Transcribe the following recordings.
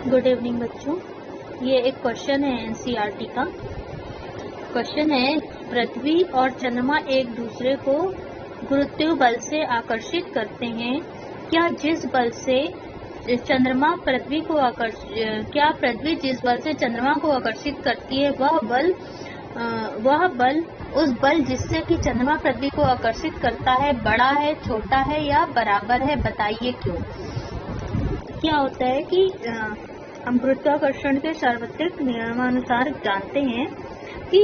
Good evening बच्चों। ये एक क्वेश्चन है एनसीईआरटी का। क्वेश्चन है, पृथ्वी और चंद्रमा एक दूसरे को गुरुत्वीय बल से आकर्षित करते हैं। क्या जिस बल से चंद्रमा पृथ्वी को क्या पृथ्वी जिस बल से चंद्रमा को आकर्षित करती है वह बल उस बल जिससे कि चंद्रमा पृथ्वी को आकर्षित करता है बड़ा है, छोटा है या बराबर है? बताइए क्यों। क्या होता है कि हम गुरुत्वाकर्षण के सार्वत्रिक नियमानुसार जानते हैं कि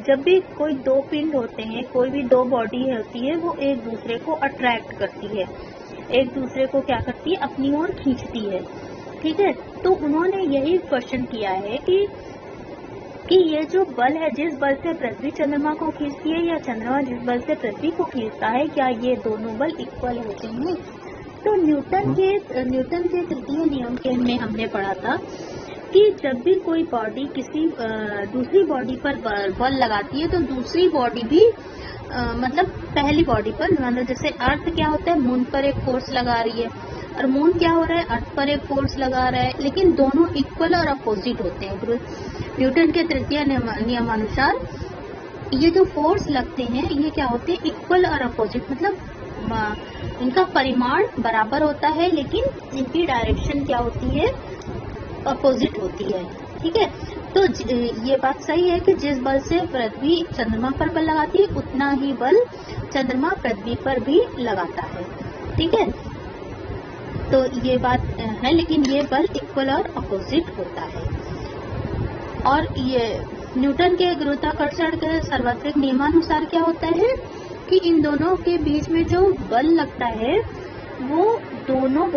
जब भी कोई दो पिंड होते हैं, कोई भी दो बॉडी होती है, वो एक दूसरे को अट्रैक्ट करती है, एक दूसरे को क्या करती है, अपनी ओर खींचती है। ठीक है, तो उन्होंने यही क्वेश्चन किया है कि ये जो बल है, जिस बल से पृथ्वी चंद्रमा को खींचती है या चंद्रमा जिस बल से पृथ्वी को खींचता है, क्या ये दोनों बल इक्वल होते हैं? तो न्यूटन के तृतीय नियम के में हमने पढ़ा था कि जब भी कोई बॉडी किसी दूसरी बॉडी पर बल लगाती है तो दूसरी बॉडी भी मतलब पहली बॉडी पर, मतलब जैसे अर्थ क्या होता है, मून पर एक फोर्स लगा रही है और मून क्या हो रहा है, अर्थ पर एक फोर्स लगा रहा है, लेकिन दोनों इक्वल और अपोजिट होते हैं। न्यूटन के तृतीय नियमानुसार ये जो फोर्स लगते हैं ये क्या होते हैं, इक्वल और अपोजिट, मतलब इनका परिमाण बराबर होता है लेकिन इनकी डायरेक्शन क्या होती है, अपोजिट होती है। ठीक है, तो ये बात सही है कि जिस बल से पृथ्वी चंद्रमा पर बल लगाती है उतना ही बल चंद्रमा पृथ्वी पर भी लगाता है। ठीक है, तो ये बात है, लेकिन ये बल इक्वल और अपोजिट होता है। और ये न्यूटन के गुरुत्वाकर्षण के सार्वत्रिक नियमानुसार क्या होता है कि इन दोनों के बीच में जो बल लगता है वो दोनों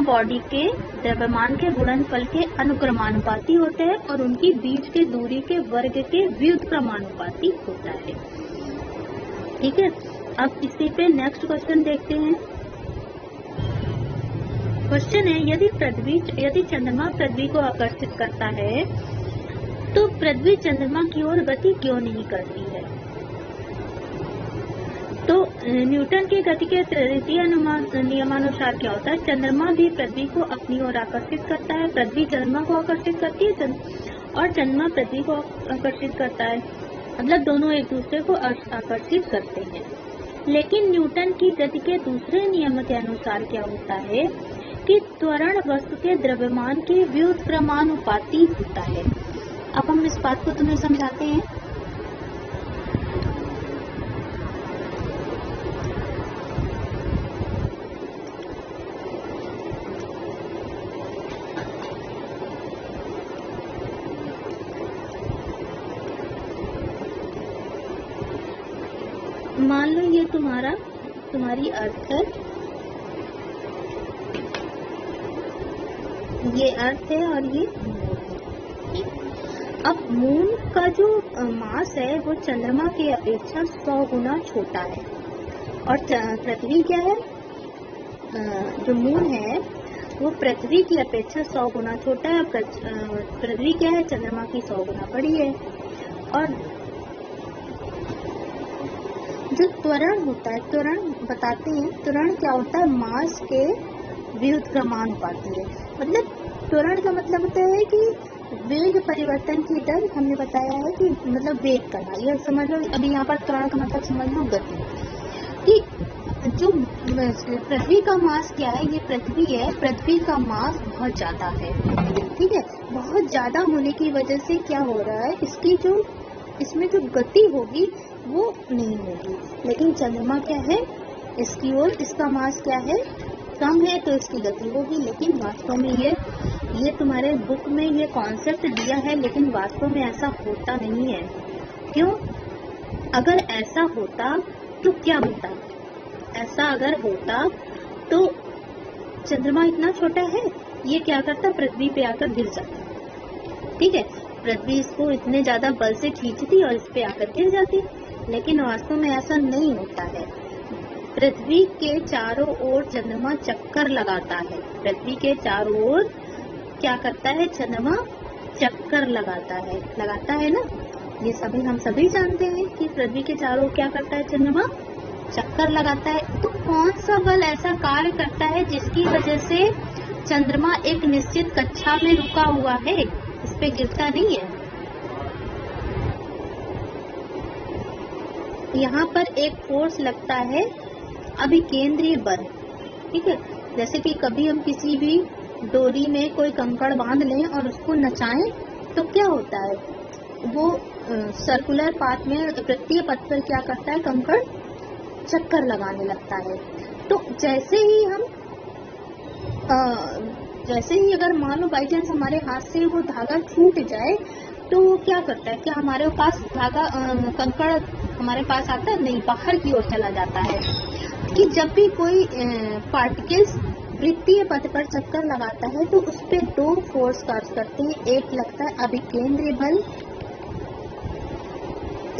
बॉडी के द्रव्यमान के गुणनफल के अनुक्रमानुपाती होते हैं और उनकी बीच के दूरी के वर्ग के व्युत्क्रमानुपाती होता है। ठीक है, अब इसी पे नेक्स्ट क्वेश्चन देखते हैं। क्वेश्चन है, यदि चंद्रमा पृथ्वी को आकर्षित करता है तो पृथ्वी चंद्रमा की ओर गति क्यों नहीं करती है? तो न्यूटन की गति के तृतीय नियमानुसार क्या होता है, चंद्रमा भी पृथ्वी को अपनी ओर आकर्षित करता है, पृथ्वी चंद्रमा को आकर्षित करती है और चंद्रमा पृथ्वी को आकर्षित करता है, मतलब दोनों एक दूसरे को आकर्षित करते हैं। लेकिन न्यूटन की गति के दूसरे नियम के अनुसार क्या होता है कि त्वरण वस्तु के द्रव्यमान के व्युत्क्रमानुपाती होता है। अब हम इस बात को तुम्हें समझाते हैं। मान लो ये तुम्हारी अर्थ है, ये अर्थ है और ये अब मून का जो मास है वो चंद्रमा की अपेक्षा 100 गुना छोटा है और पृथ्वी क्या है, जो मून है वो पृथ्वी की अपेक्षा 100 गुना छोटा है। पृथ्वी क्या है, चंद्रमा की 100 गुना बड़ी है। और जो त्वरण होता है, त्वरण बताते हैं, त्वरण क्या होता है, मास के व्युत्क्रमानुपाती है। मतलब त्वरण का मतलब होता है कि वेग परिवर्तन की दर, हमने बताया है कि मतलब वेग करना, ये समझ लो। अभी यहाँ पर त्वरण का मतलब समझ लो गति, कि जो पृथ्वी का मास क्या है, ये पृथ्वी है, पृथ्वी का मास बहुत ज्यादा है। ठीक है, बहुत ज्यादा होने की वजह से क्या हो रहा है, इसमें जो गति होगी वो नहीं होगी। लेकिन चंद्रमा क्या है, इसकी ओर इसका मास क्या है, कम है, तो इसकी गति होगी। लेकिन वास्तव में ये तुम्हारे बुक में ये कॉन्सेप्ट दिया है, लेकिन वास्तव में ऐसा होता नहीं है। क्यों? अगर ऐसा होता तो क्या होता, ऐसा अगर होता तो चंद्रमा इतना छोटा है, ये क्या करता, पृथ्वी पे आकर गिर जाता। ठीक है, पृथ्वी इसको इतने ज्यादा बल से खींचती और इस पे आकर गिर जाती, लेकिन वास्तव में ऐसा नहीं होता है। पृथ्वी के चारों ओर चंद्रमा चक्कर लगाता है, पृथ्वी के चारों ओर क्या करता है, चंद्रमा चक्कर लगाता है ना। ये हम सभी जानते हैं कि पृथ्वी के चारों ओर क्या करता है, चंद्रमा चक्कर लगाता है। तो कौन सा बल ऐसा कार्य करता है जिसकी वजह से चंद्रमा एक निश्चित कक्षा में रुका हुआ है, इस पे गिरता नहीं है? यहाँ पर एक फोर्स लगता है अभिकेंद्रीय बल, ठीक है। जैसे कि कभी हम किसी भी डोरी में कोई कंकड़ बांध लें और उसको नचाएं तो क्या होता है, वो सर्कुलर पाथ में, वृत्तीय पथ पर क्या करता है, कंकड़ चक्कर लगाने लगता है। तो जैसे ही अगर मान लो बाई चांस हमारे हाथ से वो धागा छूट जाए तो वो क्या करता है, क्या हमारे पास धागा कंकड़ हमारे पास आता है? नहीं, बाहर की ओर चला जाता है। कि जब भी कोई पार्टिकल्स वृत्तीय पथ पर चक्कर लगाता है तो उस पे दो फोर्स कार्य करते हैं। एक लगता है अभिकेंद्रीय बल,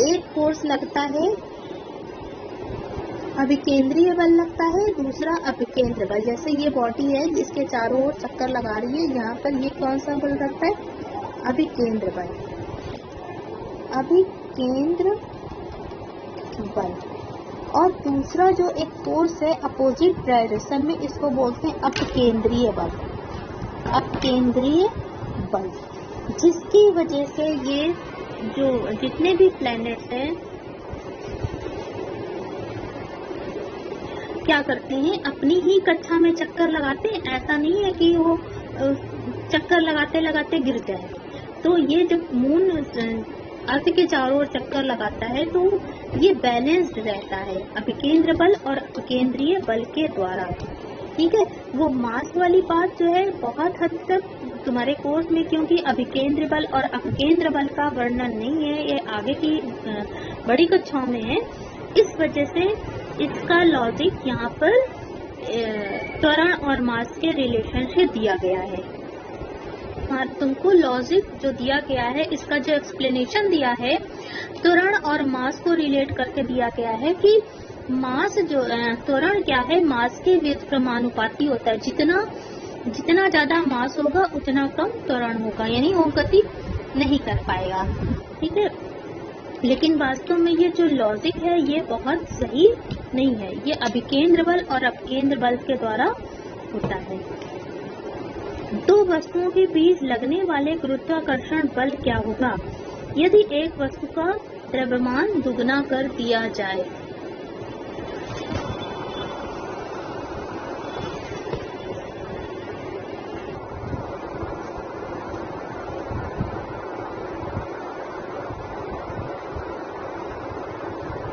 एक फोर्स लगता है अभिकेंद्रीय बल लगता है, दूसरा अभिकेंद्र बल। जैसे ये बॉडी है जिसके चारों ओर चक्कर लगा रही है, यहाँ पर ये कौन सा बल लगता है, अभिकेंद्र बल। अभिकेंद्र बल। और दूसरा जो एक फोर्स है अपोजिट डायरेक्शन में, इसको बोलते हैं अपकेंद्रीय बल। अपकेंद्रीय बल, जिसकी वजह से ये जो जितने भी प्लैनेट्स हैं क्या करते हैं, अपनी ही कक्षा में चक्कर लगाते हैं। ऐसा नहीं है कि वो चक्कर लगाते लगाते गिर जाए। तो ये जब मून अर्थ के चारों ओर चक्कर लगाता है तो ये बैलेंस्ड रहता है अभिकेंद्र बल और अपकेंद्रीय बल के द्वारा, ठीक है। वो मास वाली बात जो है बहुत हद तक तुम्हारे कोर्स में, क्योंकि अभिकेंद्र बल और अपकेंद्र बल का वर्णन नहीं है, ये आगे की बड़ी कक्षाओं में है। इस वजह से इसका लॉजिक यहाँ पर त्वरण और मास के रिलेशन से दिया गया है। हाँ, तुमको लॉजिक जो दिया गया है, इसका जो एक्सप्लेनेशन दिया है, त्वरण और मास को रिलेट करके दिया गया है कि मास जो त्वरण क्या है, मास के व्युत्क्रमानुपाती होता है। जितना ज्यादा मास होगा उतना कम त्वरण होगा, यानी वो गति नहीं कर पाएगा, ठीक है। लेकिन वास्तव में ये जो लॉजिक है ये बहुत सही नहीं है। ये अभिकेंद्र बल और अपकेंद्र बल के द्वारा होता है। दो वस्तुओं के बीच लगने वाले गुरुत्वाकर्षण बल क्या होगा यदि एक वस्तु का द्रव्यमान दुगना कर दिया जाए?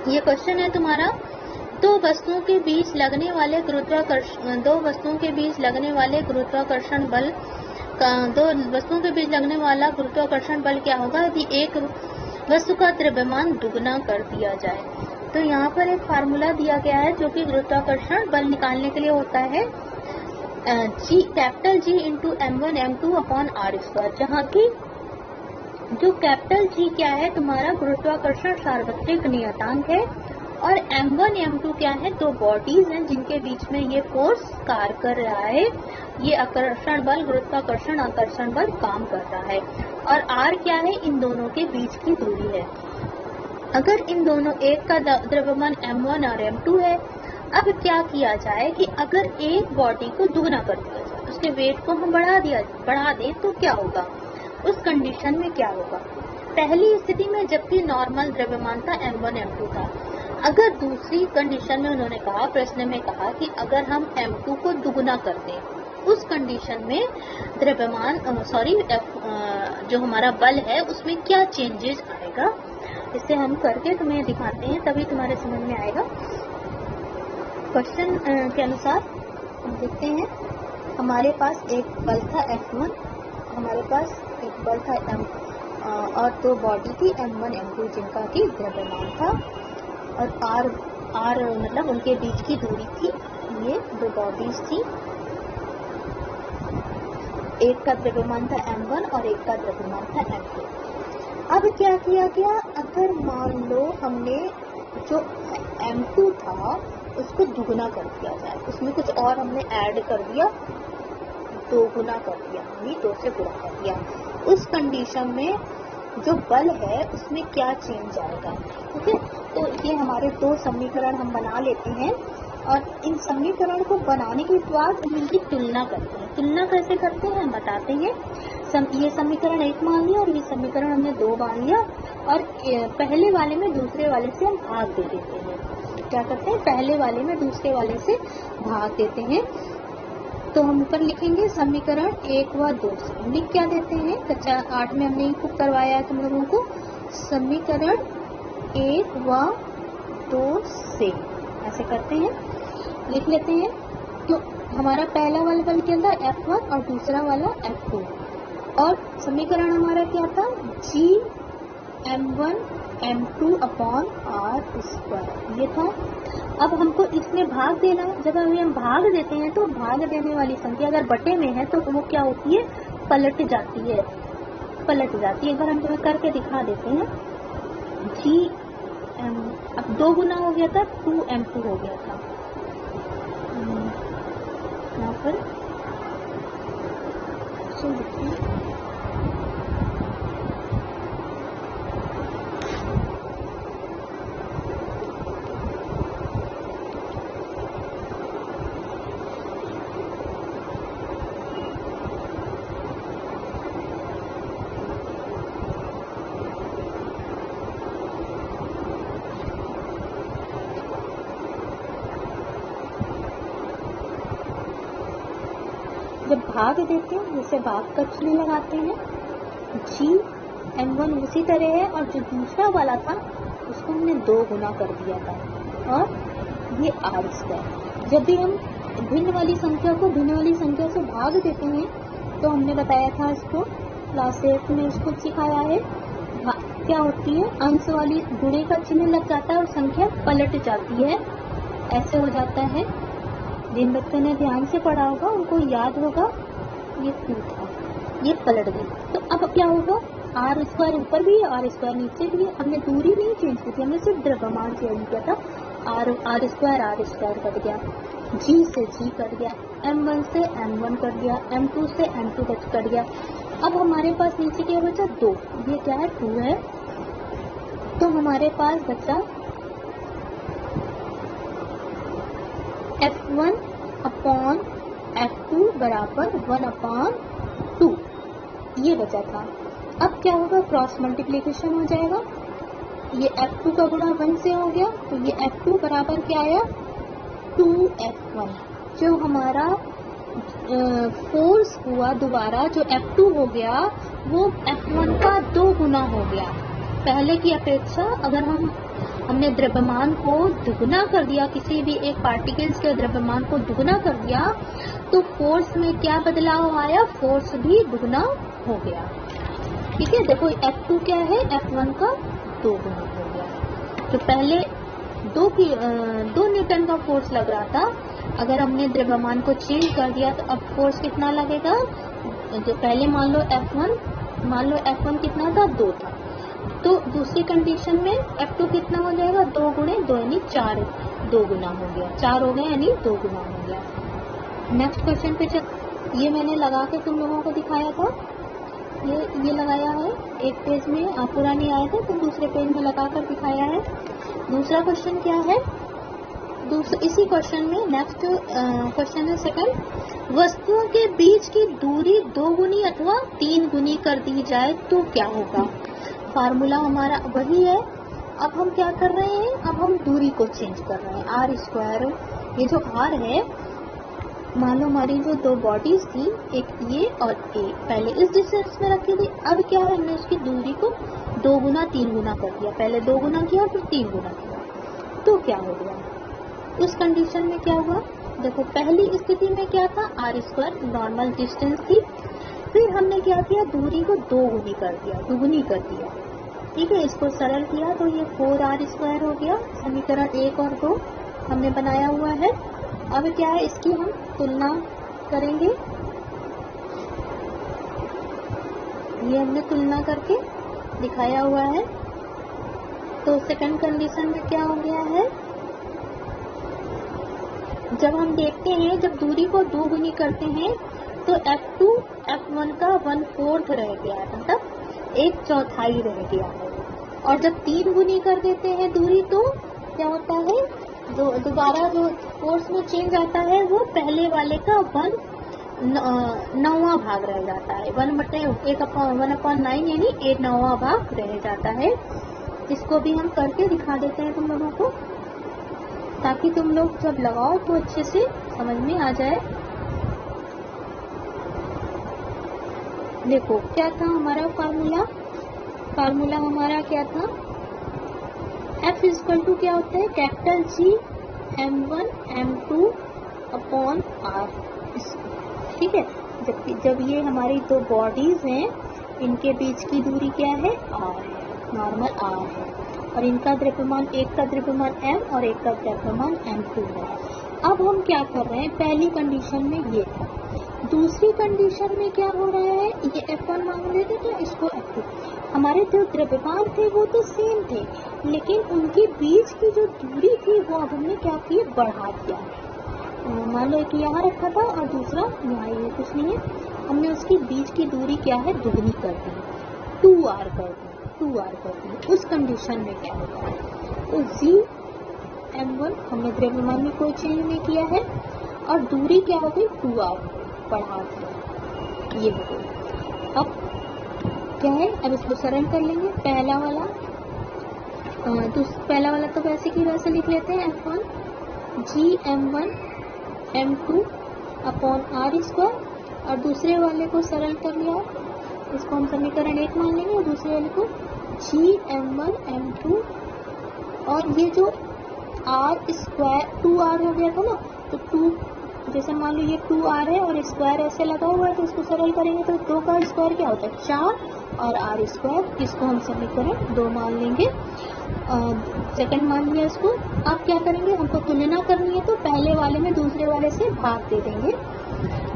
ये क्वेश्चन है तुम्हारा, दो वस्तुओं के बीच लगने वाले गुरुत्वाकर्षण बल क्या होगा यदि एक वस्तु का द्रव्यमान दुगना कर दिया जाए? तो यहाँ पर एक फार्मूला दिया गया है जो कि गुरुत्वाकर्षण बल निकालने के लिए होता है capital G into M1 M2 upon R², जहाँ की जो कैपिटल G क्या है तुम्हारा गुरुत्वाकर्षण सार्वत्रिक नियतांक है, और M1 M2 क्या है, दो बॉडीज हैं जिनके बीच में ये फोर्स कार्य कर रहा है। ये आकर्षण बल, गुरुत्वाकर्षण आकर्षण बल काम कर रहा है। और R क्या है, इन दोनों के बीच की दूरी है। अगर इन दोनों, एक का द्रव्यमान M1 और M2 है, अब क्या किया जाए कि अगर एक बॉडी को दुगना कर दिया जाए, उसके वेट को हम बढ़ा दें तो क्या होगा? उस कंडीशन में क्या होगा? पहली स्थिति में जबकि नॉर्मल द्रव्यमान था M1 M2 था, अगर दूसरी कंडीशन में उन्होंने कहा, प्रश्न में कहा कि अगर हम M2 को दुगना कर दें, उस कंडीशन में द्रव्यमान जो हमारा बल है उसमें क्या चेंजेस आएगा, इसे हम करके तुम्हें दिखाते हैं, तभी तुम्हारे समझ में आएगा। क्वेश्चन के अनुसार हम देखते हैं, हमारे पास एक बल था F1, हमारे पास एक बल था M और दो बॉडी थी M1 M2 जिनका की द्रव्यमान था, और R मतलब उनके बीच की दूरी थी। ये दो बॉडीज थी, एक का द्रव्यमान था M1 और एक का द्रव्यमान था M2। अब क्या किया गया, अगर मान लो हमने जो M2 था उसको दुगना कर दिया जाए, उसमें कुछ और हमने ऐड कर दिया, दो गुना कर दिया, यानी 2 से गुणा कर दिया, उस कंडीशन में जो बल है उसमें क्या चेंज आएगा। ठीक है, तो ये हमारे दो समीकरण हम बना लेते हैं और इन समीकरण को बनाने के बाद हम इनकी तुलना करते हैं। तुलना कैसे करते हैं हम बताते हैं। ये समीकरण 1 मान लिया और ये समीकरण हमने 2 मान लिया और पहले वाले में दूसरे वाले से हम भाग दे देते हैं। क्या करते हैं, पहले वाले में दूसरे वाले से भाग देते हैं। तो हम ऊपर लिखेंगे समीकरण 1 व 2 से। लिख क्या देते हैं, कक्षा 8 में हमने खूब करवाया है तुम लोगों को। समीकरण 1 व 2 से ऐसे करते हैं, लिख लेते हैं। तो हमारा पहला वाला बल क्या था, F1 और दूसरा वाला F2 और समीकरण हमारा क्या था, Gm1 m2 upon r square, ये था। अब हमको इसमें भाग देना है। जब हम भाग देते हैं तो भाग देने वाली संख्या अगर बटे में है तो वो क्या होती है, पलट जाती है, पलट जाती है। एक बार हम तुम्हें करके दिखा देते हैं। Gm अब 2 गुना हो गया था, 2m2 हो गया था। यहाँ पर जब भाग देते हैं जैसे भाग का चिन्ह लगाते हैं, Gm1 उसी तरह है और जो दूसरा वाला था उसको हमने 2 गुना कर दिया था और ये r स्क्वायर। जब भी हम भिन्न वाली संख्या को भिन्न वाली संख्या से भाग देते हैं तो हमने बताया था इसको, क्लास 8 में इसको सिखाया है। क्या होती है, अंश वाली गुणे का चिन्ह लग जाता है और संख्या पलट जाती है, ऐसे हो जाता है। जिन बच्चों ने ध्यान से पढ़ा होगा उनको याद होगा, ये 2 था, ये पलट गई। तो अब क्या होगा, आर स्क्वायर ऊपर भी है, आर स्क्वायर नीचे भी है। हमने दूरी नहीं चेंज की थी, हमने सिर्फ द्रव्यमान चेंज किया था। आर स्क्वायर कट गया, जी से जी कट गया, m1 से m1 कट गया, m2 से m2 कट गया। अब हमारे पास नीचे क्या बचा, 2, ये क्या है, 2 है। तो हमारे पास बचा F1 अपॉन F2 बराबर 1/2, ये बचा था। अब क्या होगा, क्रॉस मल्टीप्लिकेशन हो जाएगा। ये F2 का गुणा 1 से हो गया तो ये F2 बराबर क्या आया, 2F1। जो हमारा फोर्स हुआ दोबारा, जो F2 हो गया वो F1 का 2 गुना हो गया। पहले की अपेक्षा अगर हमने द्रव्यमान को दुगना कर दिया, किसी भी एक पार्टिकल्स के द्रव्यमान को दुगना कर दिया तो फोर्स में क्या बदलाव आया, फोर्स भी दुगना हो गया। ठीक है, देखो F2 क्या है, F1 का 2 गुना हो गया। तो पहले 2 न्यूटन का फोर्स लग रहा था, अगर हमने द्रव्यमान को चेंज कर दिया तो अब फोर्स कितना लगेगा। जो पहले मान लो F1 कितना था, 2 था, तो दूसरी कंडीशन में F2 कितना हो जाएगा, 2 गुणे 2 यानी 4, 2 गुना हो गया, 4 हो गया यानी 2 गुना हो गया। नेक्स्ट क्वेश्चन पे चल, ये मैंने लगा के तुम लोगों को दिखाया था, ये लगाया है एक पेज में, आप पूरा नहीं आया था तो दूसरे पेज में लगा कर दिखाया है। दूसरा क्वेश्चन क्या है, इसी क्वेश्चन में नेक्स्ट क्वेश्चन है सेकंड, वस्तुओं के बीच की दूरी 2 गुनी अथवा 3 गुनी कर दी जाए तो क्या होगा। फार्मूला हमारा वही है। अब हम क्या कर रहे हैं, अब हम दूरी को चेंज कर रहे हैं। आर स्क्वायर, ये जो आर है, मान लो हमारी जो 2 बॉडीज थी, एक ये और ए, पहले इस डिस्टेंस में रखी थी। अब क्या है, हमने उसकी दूरी को 2 गुना 3 गुना कर दिया, पहले 2 गुना किया फिर 3 गुना किया, तो क्या हो गया। उस कंडीशन में क्या हुआ, देखो पहली स्थिति में क्या था, आर स्क्वायर नॉर्मल डिस्टेंस थी, फिर हमने क्या किया, दूरी को 2 गुनी कर दिया, दुगुनी कर दिया। ठीक है, इसको सरल किया तो ये 4r स्क्वायर हो गया। समीकरण 1 और 2 हमने बनाया हुआ है। अब क्या है, इसकी हम तुलना करेंगे। ये हमने तुलना करके दिखाया हुआ है। तो सेकंड कंडीशन में क्या हो गया है, जब हम देखते हैं, जब दूरी को 2 गुनी करते हैं तो F2 F1 का 1/4 रह गया, मतलब एक चौथाई रह गया है। और जब 3 गुनी कर देते हैं दूरी तो क्या होता है, दोबारा जो फोर्स में चेंज आता है वो पहले वाले का 1/9 भाग रह जाता है। 1/9 यानी 1/9 भाग रह जाता है। इसको भी हम करके दिखा देते हैं तुम लोगों को, ताकि तुम लोग जब लगाओ तो अच्छे से समझ में आ जाए। देखो क्या था हमारा फार्मूला हमारा क्या था, F इक्वल टू क्या होता है, capital G m1 m2 upon r। ठीक है, जब ये हमारी दो बॉडीज हैं, इनके बीच की दूरी क्या है, r है, नॉर्मल r है, और इनका द्रव्यमान, एक का द्रव्यमान m और एक का द्रव्यमान m2 है। अब हम क्या कर रहे हैं, पहली कंडीशन में ये था, दूसरी कंडीशन में क्या हो रहा है, ये F1 मांग रहे थे तो इसको F2। हमारे जो द्रव्यमान थे वो तो सेम थे, लेकिन उनके बीच की जो दूरी थी वो अब हमने क्या की, बढ़ा दिया। मान लो कि यहाँ रखा था और दूसरा यहाँ, ये कुछ नहीं है, हमने उसकी बीच की दूरी क्या है, दुगनी कर दी, 2r कर दी। उस कंडीशन में क्या होता है, तो G m1 हमने द्रव्यमान में कोई चेंज नहीं किया है और दूरी क्या हो गई, 2r बढ़ा दिया, ये हो गई। अब क्या है, अब इसको सरल कर लेंगे। पहला वाला तो वैसे की वैसे लिख लेते हैं, F1 G m1 m2 upon r square, और दूसरे वाले को सरल कर लिया, इसको हम समीकरण 1 मान लेंगे, और दूसरे वाले को G m1 m2, और ये जो r स्क्वायर 2r हो गया था ना, तो 2, जैसे मान लो ये 2r है और स्क्वायर ऐसे लगा हुआ है, तो इसको सरल करेंगे तो 2 का स्क्वायर क्या होता है, 4 और r स्क्वायर, इसको हम समीकरण 2 मान लेंगे, सेकंड मान लिया इसको। अब क्या करेंगे, हमको तुलना करनी है तो पहले वाले में दूसरे वाले से भाग दे देंगे।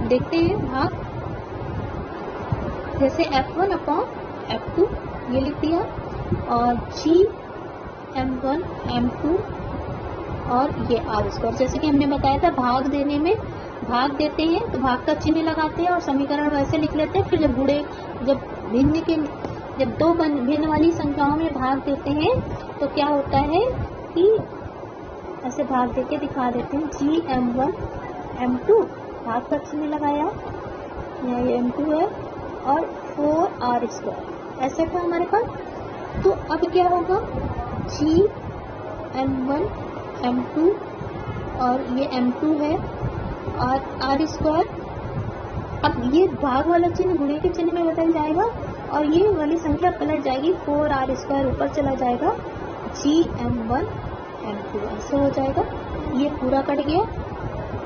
देखते हैं भाग, जैसे F1 अपॉन F2 ये लिख दिया, और G m1 m2 और ये r स्क्वायर, जैसे कि हमने बताया था भाग देने में भाग देते हैं तो भाग का चिन्ह लगाते हैं और समीकरण वैसे लिख लेते हैं। फिर जब दो भिन्न वाली संख्याओं में भाग देते हैं तो क्या होता है कि ऐसे भाग देके दिखा देते हैं, G m1 m2 भाग का चिन्ह लगाया, यहाँ ये m2 है, और 4r स्क्वायर ऐसे था हमारे पास। तो अब क्या होगा, G m1 m2 और ये m2 है और r स्क्वायर, अब ये भाग वाला चिन्ह गुणे के चिन्ह में बदल जाएगा और ये वाली संख्या पलट जाएगी, 4r स्क्वायर ऊपर चला जाएगा, G m1 m2 ऐसे हो जाएगा। ये पूरा कट गया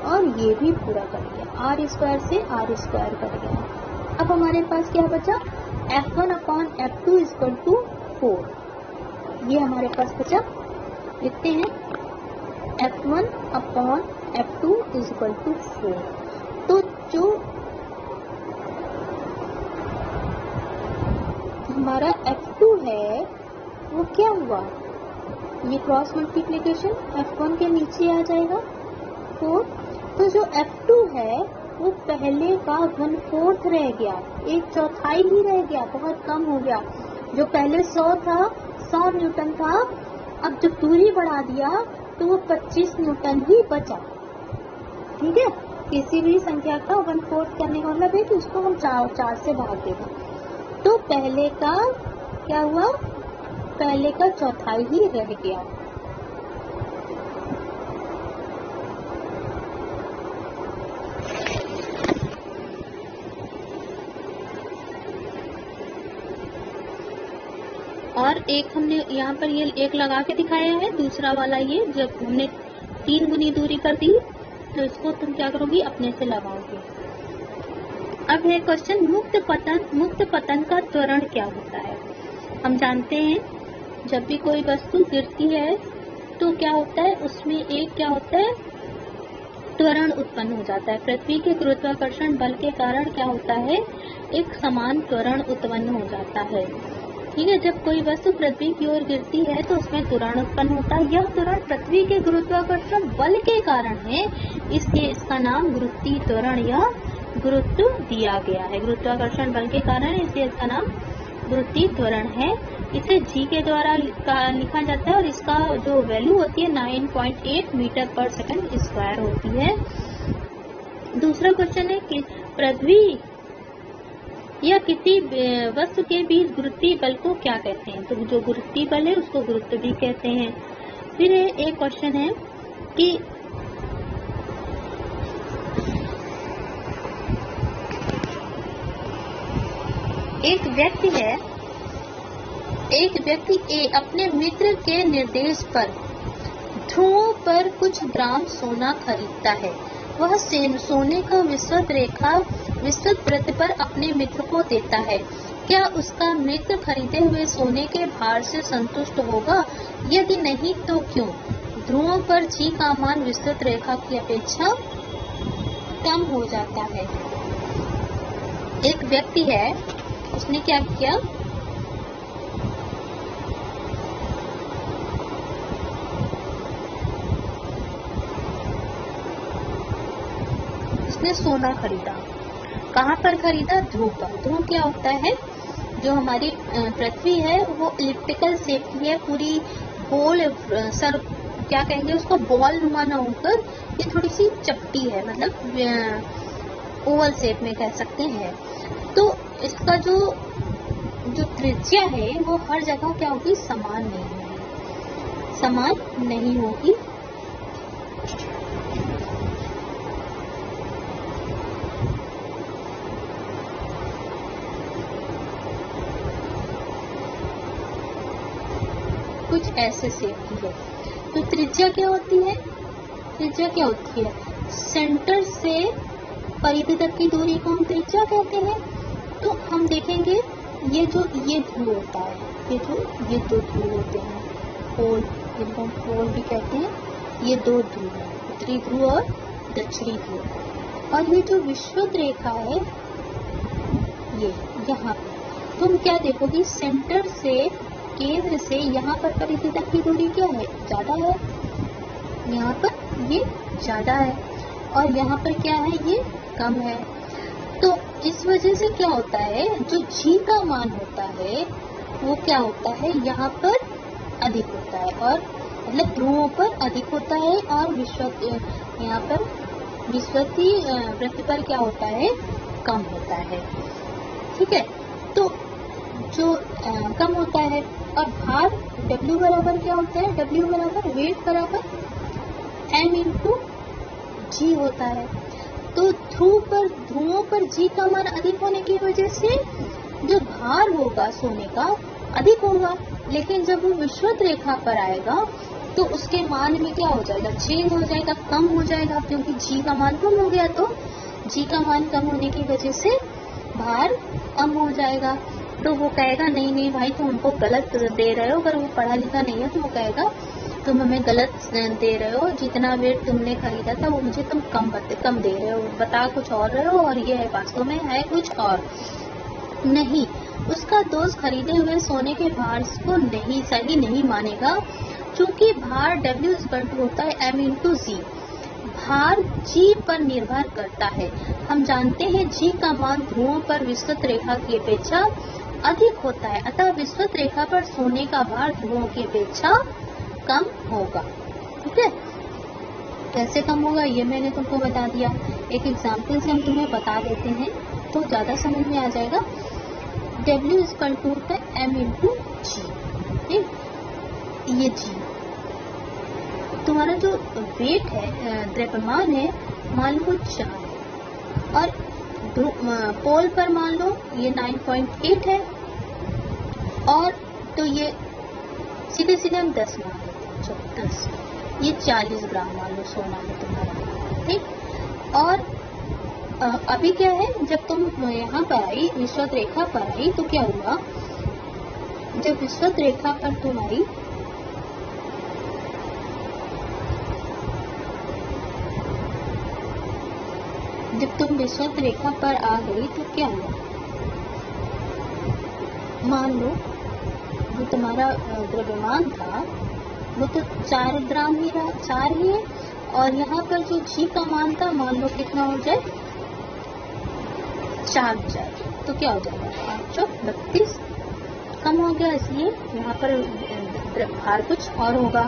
और ये भी पूरा कट गया, r स्क्वायर से r स्क्वायर कट गया। अब हमारे पास क्या बचा, F1 upon F2 equal to 4, ये हमारे पास बचा। लिखते हैं F1 upon F2 equal to 4। तो जो हमारा F2 है वो क्या हुआ, ये क्रॉस मल्टीप्लिकेशन F1 के नीचे आ जाएगा 4, तो जो F2 है वो पहले का 1/4 रह गया, 1/4 ही रह गया, बहुत कम हो गया। जो पहले 100 था, 100 न्यूटन था, अब जब दूरी बढ़ा दिया तो वो 25 न्यूटन ही बचा। ठीक है, किसी भी संख्या का 1/4 करने का मतलब है कि उसको हम 4 से भाग देंगे, तो पहले का क्या हुआ, पहले का 1/4 ही रह गया। और एक हमने यहाँ पर ये एक लगा के दिखाया है, दूसरा वाला ये जब हमने 3 गुनी दूरी कर दी तो इसको तुम क्या करोगी, अपने से लगाओगे। अब है क्वेश्चन, मुक्त पतन का त्वरण क्या होता है। हम जानते हैं जब भी कोई वस्तु गिरती है तो क्या होता है, उसमें एक क्या होता है, त्वरण उत्पन्न हो जाता है। पृथ्वी के गुरुत्वाकर्षण बल के कारण क्या होता है, एक समान त्वरण उत्पन्न हो जाता है। ठीक है, जब कोई वस्तु पृथ्वी की ओर गिरती है तो उसमें त्वरण उत्पन्न होता है। यह त्वरण पृथ्वी के गुरुत्वाकर्षण बल के कारण है, इसलिए इसका नाम गुरुत्वीय त्वरण या गुरुत्व दिया गया है। गुरुत्वाकर्षण बल के कारण है, इसलिए इसका नाम गुरुत्वीय त्वरण है, इसे जी के द्वारा लिखा जाता है और इसका जो वैल्यू होती है 9.8 मीटर पर सेकंड स्क्वायर होती है। दूसरा क्वेश्चन है कि पृथ्वी या किसी वस्तु के बीच गुरुत्वीय बल को क्या कहते हैं? तो जो गुरुत्वीय बल है उसको गुरुत्व भी कहते हैं। फिर एक क्वेश्चन है कि एक व्यक्ति ए अपने मित्र के निर्देश पर ध्रुवों पर कुछ ग्राम सोना खरीदता है। वह सोने का विस्तृत वृत्त पर अपने मित्र को देता है। क्या उसका मित्र खरीदे हुए सोने के भार से संतुष्ट होगा? यदि नहीं तो क्यों? ध्रुवों पर जी का मान विस्तृत रेखा की अपेक्षा कम हो जाता है। एक व्यक्ति है, उसने क्या किया, उसने सोना खरीदा। कहाँ पर खरीदा? ध्रुव पर। ध्रुव क्या होता है? जो हमारी पृथ्वी है वो इलिप्टिकल शेप की है, पूरी गोल सर क्या कहेंगे उसको, बॉल नुमा ना होकर ये थोड़ी सी चपटी है, मतलब ओवल शेप में कह सकते हैं। तो इसका जो त्रिज्या है वो हर जगह क्या होगी? समान नहीं होगी। कुछ ऐसे शेप की है। तो त्रिज्या क्या होती है? सेंटर से परिधि तक की दूरी को हम त्रिज्या कहते हैं। तो हम देखेंगे ये ध्रुव होता है, ये दो ध्रुव होते हैं, पोल, जिनको हम पोल भी कहते हैं। ये दो ध्रुव है, उत्तरी ध्रुव और दक्षिणी ध्रुव। और ये जो विषुवत रेखा है ये यहाँ पे, तुम क्या देखोगी? सेंटर से, केंद्र से यहाँ पर परिधि तक की दूरी क्या है? ज्यादा है। यहाँ पर ये ज्यादा है और यहाँ पर क्या है? ये कम है। तो इस वजह से क्या होता है, जो जी का मान होता है वो क्या होता है? यहाँ पर अधिक होता है, और मतलब ध्रुवों पर अधिक होता है, और यहाँ पर विषुवतीय वृत्त पर क्या होता है? कम होता है। ठीक है, तो जो कम होता है। और भार W बराबर क्या होता है? W बराबर वेट बराबर m इंटू जी होता है। तो ध्रुवों पर जी का मान अधिक होने की वजह से जो भार होगा सोने का अधिक होगा, लेकिन जब वो विषुवत रेखा पर आएगा तो उसके मान में क्या हो जाएगा? चेंज हो जाएगा, कम हो जाएगा, क्योंकि जी का मान कम हो गया। तो जी का मान कम होने की वजह से भार कम हो जाएगा। तो वो कहेगा नहीं भाई तुम हमको गलत दे रहे हो। अगर वो पढ़ा लिखा नहीं है तो वो कहेगा तुम हमें गलत दे रहे हो, जितना वेट तुमने खरीदा था वो मुझे तुम कम दे रहे हो, बता कुछ और रहे हो, और ये है वास्तव में है कुछ और। नहीं, उसका दोस्त खरीदे हुए सोने के भार को सही नहीं मानेगा, क्योंकि भार W होता है m इंटू जी। भार जी पर निर्भर करता है। हम जानते हैं जी का मान ध्रुवों पर विस्तृत रेखा की अपेक्षा अधिक होता है, अतः विस्तृत रेखा पर सोने का भार ध्रुवों की अपेक्षा कम होगा। ठीक है, कैसे कम होगा ये मैंने तुमको बता दिया। एक एग्जाम्पल से हम तुम्हें बता देते हैं तो ज्यादा समझ में आ जाएगा। W होता है m इंटू जी। ये जी तुम्हारा जो वेट है, द्रव्यमान है, मान लो 4 है, और पोल पर मान लो ये 9.8 है, और तो ये सीधे हम 10 मान लो, 10, ये 40 ग्राम मान लो सोना है तुम्हारा। ठीक, और अभी क्या है, जब तुम यहाँ पर आई, विषुवत रेखा पर आई, तो क्या हुआ? जब विषुवत रेखा पर तुम आई जब तुम विषुवत रेखा पर आ गई तो क्या हुआ? मान लो जो तुम्हारा द्रव्यमान था वो तो 4 ग्राम ही रहा, 4 ही है, और यहाँ पर जो जी का मान था मान लो कितना हो जाए? 4 हो जाए। तो क्या हो जाएगा? 5 32 कम हो गया, इसलिए यहाँ पर भार कुछ और होगा।